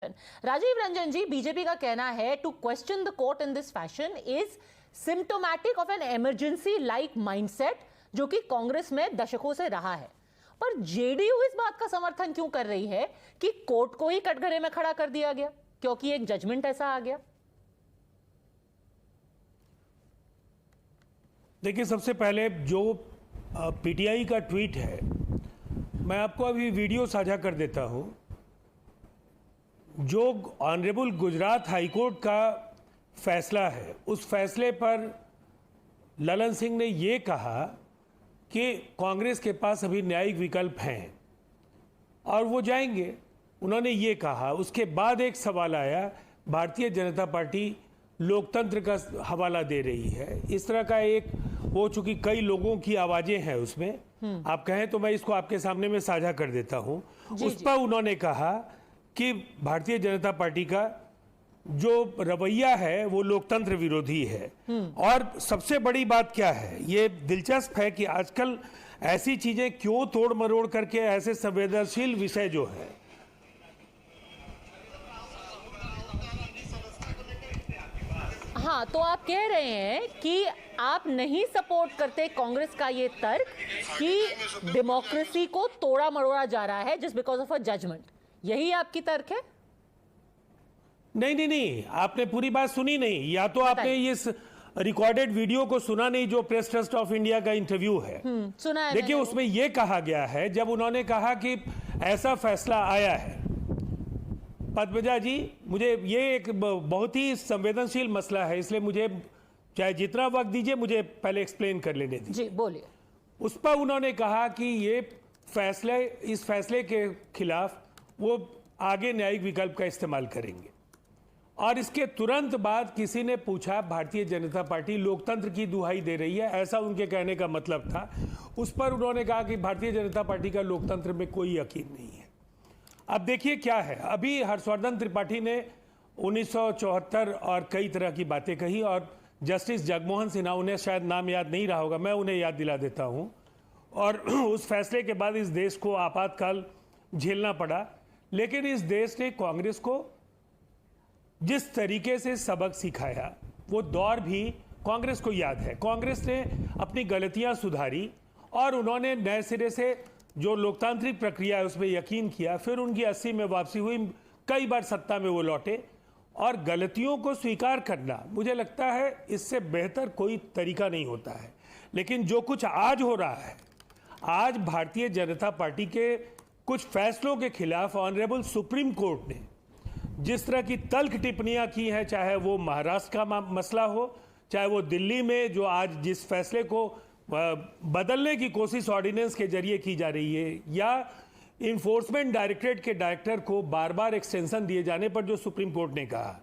happen. Rajiv Ranjan ji, BJP का कहना है to question the court in this fashion is symptomatic of an emergency like mindset जो कि कांग्रेस में दशकों से रहा है. पर जेडीयू इस बात का समर्थन क्यों कर रही है कि कोर्ट को ही कटघरे में खड़ा कर दिया गया क्योंकि एक जजमेंट ऐसा आ गया? देखिए, सबसे पहले जो पीटीआई का ट्वीट है, मैं आपको अभी वीडियो साझा कर देता हूं. जो ऑनरेबल गुजरात हाईकोर्ट का फैसला है, उस फैसले पर ललन सिंह ने ये कहा कि कांग्रेस के पास अभी न्यायिक विकल्प हैं और वो जाएंगे. उन्होंने ये कहा. उसके बाद एक सवाल आया, भारतीय जनता पार्टी लोकतंत्र का हवाला दे रही है. इस तरह का एक हो चुकी कई लोगों की आवाजें हैं उसमें. आप कहें तो मैं इसको आपके सामने में साझा कर देता हूं. उस पर उन्होंने कहा कि भारतीय जनता पार्टी का जो रवैया है वो लोकतंत्र विरोधी है. और सबसे बड़ी बात क्या है, ये दिलचस्प है कि आजकल ऐसी चीजें क्यों तोड़ मरोड़ करके ऐसे संवेदनशील विषय जो है, हाँ, तो आप कह रहे हैं कि आप नहीं सपोर्ट करते कांग्रेस का ये तर्क कि डेमोक्रेसी को तोड़ा मरोड़ा जा रहा है just because of a judgement. यही आपकी तर्क है? नहीं, आपने पूरी बात सुनी नहीं, या तो आपने इस रिकॉर्डेड वीडियो को सुना नहीं जो प्रेस ट्रस्ट ऑफ इंडिया का इंटरव्यू है. सुना है. देखिए, उसमें यह कहा गया है, जब उन्होंने कहा कि ऐसा फैसला आया है. पद्मजा जी, मुझे ये एक बहुत ही संवेदनशील मसला है, इसलिए मुझे चाहे जितना वक्त दीजिए, मुझे पहले एक्सप्लेन कर लेने दीजिए. जी, बोलिए. उस पर उन्होंने कहा कि ये फैसले, इस फैसले के खिलाफ वो आगे न्यायिक विकल्प का इस्तेमाल करेंगे. और इसके तुरंत बाद किसी ने पूछा, भारतीय जनता पार्टी लोकतंत्र की दुहाई दे रही है, ऐसा उनके कहने का मतलब था. उस पर उन्होंने कहा कि भारतीय जनता पार्टी का लोकतंत्र में कोई यकीन नहीं है. अब देखिए क्या है, अभी हर्षवर्धन त्रिपाठी ने 1974 और कई तरह की बातें कही, और जस्टिस जगमोहन सिन्हा, उन्हें शायद नाम याद नहीं रहा होगा, मैं उन्हें याद दिला देता हूं. और उस फैसले के बाद इस देश को आपातकाल झेलना पड़ा. लेकिन इस देश ने कांग्रेस को जिस तरीके से सबक सिखाया, वो दौर भी कांग्रेस को याद है. कांग्रेस ने अपनी गलतियां सुधारी और उन्होंने नए सिरे से जो लोकतांत्रिक प्रक्रिया है उसमें यकीन किया. फिर उनकी 80 में वापसी हुई, कई बार सत्ता में वो लौटे. और गलतियों को स्वीकार करना, मुझे लगता है इससे बेहतर कोई तरीका नहीं होता है. लेकिन जो कुछ आज हो रहा है, आज भारतीय जनता पार्टी के कुछ फैसलों के खिलाफ ऑनरेबल सुप्रीम कोर्ट ने जिस तरह की तल्ख टिप्पणियां की हैं, चाहे वो महाराष्ट्र का मसला हो, चाहे वो दिल्ली में जो आज जिस फैसले को बदलने की कोशिश ऑर्डिनेंस के जरिए की जा रही है, या इन्फोर्समेंट डायरेक्टरेट के डायरेक्टर को बार बार एक्सटेंशन दिए जाने पर जो सुप्रीम कोर्ट ने कहा,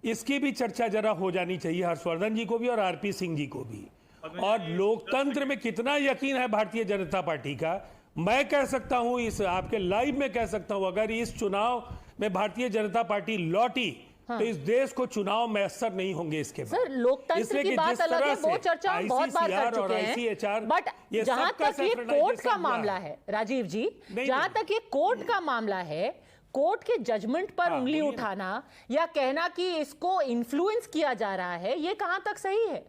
इसकी भी चर्चा जरा हो जानी चाहिए हर्षवर्धन जी को भी और आरपी सिंह जी को भी. और लोकतंत्र में कितना यकीन है भारतीय जनता पार्टी का, मैं कह सकता हूं, इस आपके लाइव में कह सकता हूं, अगर इस चुनाव में भारतीय जनता पार्टी लौटी तो इस देश को चुनाव में असर नहीं होंगे इसके बाद. सर, लोकतंत्र की बात अलग है, वो चर्चा हम बहुत बार कर चुके हैं. बट जहां तक ये कोर्ट का मामला है, राजीव जी, जहां तक ये कोर्ट का मामला है, कोर्ट के जजमेंट पर उंगली उठाना या कहना कि इसको इन्फ्लुएंस किया जा रहा है, ये कहां तक सही है?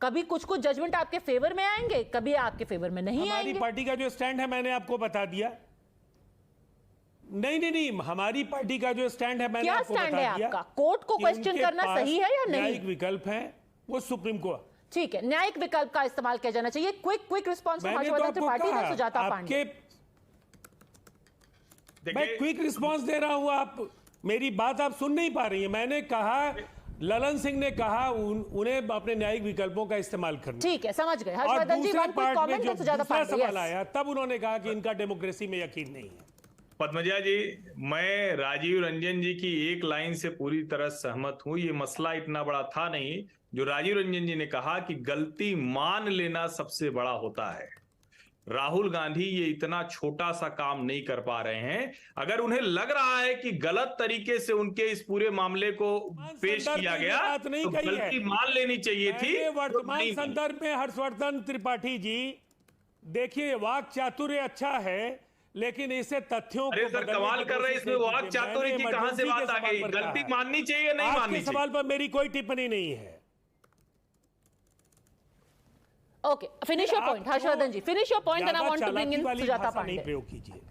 कभी कुछ कुछ जजमेंट आपके फेवर में आएंगे, कभी आपके फेवर में नहीं आएंगे. हमारी पार्टी का जो स्टैंड है मैंने आपको बता दिया. नहीं, हमारी पार्टी का जो स्टैंड है मैंने आपको बता दिया. आपका कोर्ट को क्वेश्चन करना सही है या नहीं? न्यायिक विकल्प है वो सुप्रीम कोर्ट. ठीक है, न्यायिक विकल्प का इस्तेमाल किया जाना चाहिए. क्विक रिस्पांस हर्षवर्धन त्रिपाठी और सुजाता पांडे. मैं क्विक रिस्पांस दे रहा हूं, आप मेरी बात आप सुन नहीं पा रही है. मैंने कहा, ललन सिंह ने कहा उन्हें अपने न्यायिक विकल्पों का इस्तेमाल करना. ठीक है, समझ गए. हर्षवर्धन जी, वन क्विक कमेंट और सुजाता पांडे. सवाल आया तब उन्होंने कहा कि इनका डेमोक्रेसी में यकीन नहीं है. पद्मजा जी, मैं राजीव रंजन जी की एक लाइन से पूरी तरह सहमत हूं. ये मसला इतना बड़ा था नहीं. जो राजीव रंजन जी ने कहा कि गलती मान लेना सबसे बड़ा होता है. राहुल गांधी ये इतना छोटा सा काम नहीं कर पा रहे हैं. अगर उन्हें लग रहा है कि गलत तरीके से उनके इस पूरे मामले को पेश किया गया तो गलती मान लेनी चाहिए थी. वर्तमान संदर्भ में हर्षवर्धन त्रिपाठी जी, देखिए, वाक चातुर्य अच्छा है, लेकिन इसे तथ्यों अरे सर कमाल कर रहे हैं, इसमें वाक चातुर्य की कहां से बात आ गई? गलती माननी चाहिए नहीं माननी चाहिए? सवाल पर मेरी कोई टिप्पणी नहीं है। Okay, finish your point Harshvardhan ji, finish your point and I want to bring in Sujata Pande. प्रयोग कीजिए।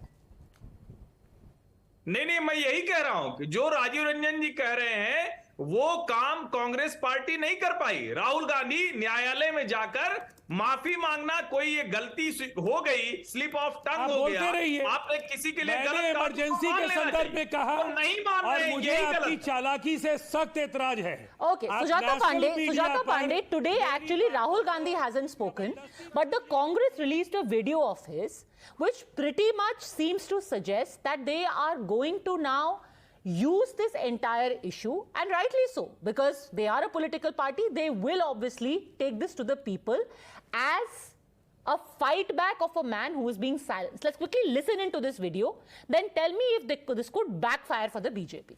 नहीं, मैं यही कह रहा हूं कि जो राजीव रंजन जी कह रहे हैं वो काम कांग्रेस पार्टी नहीं कर पाई। राहुल गांधी न्यायालय में जाकर माफी मांगना, कोई ये गलती हो गई, स्लिप ऑफ टंग हो गया, आपने किसी के लिए गलत इमरजेंसी के संदर्भ में कहा, नहीं मान रहे, मुझे आपकी चालाकी से सख्त एतराज है। Okay, Sujata Pandey, today actually Rahul Gandhi hasn't spoken, but the Congress released a video of his which pretty much seems to suggest that they are going to now use this entire issue, and rightly so, because they are a political party. They will obviously take this to the people as a fight back of a man who is being silenced. Let's quickly listen into this video, then tell me if this could backfire for the BJP.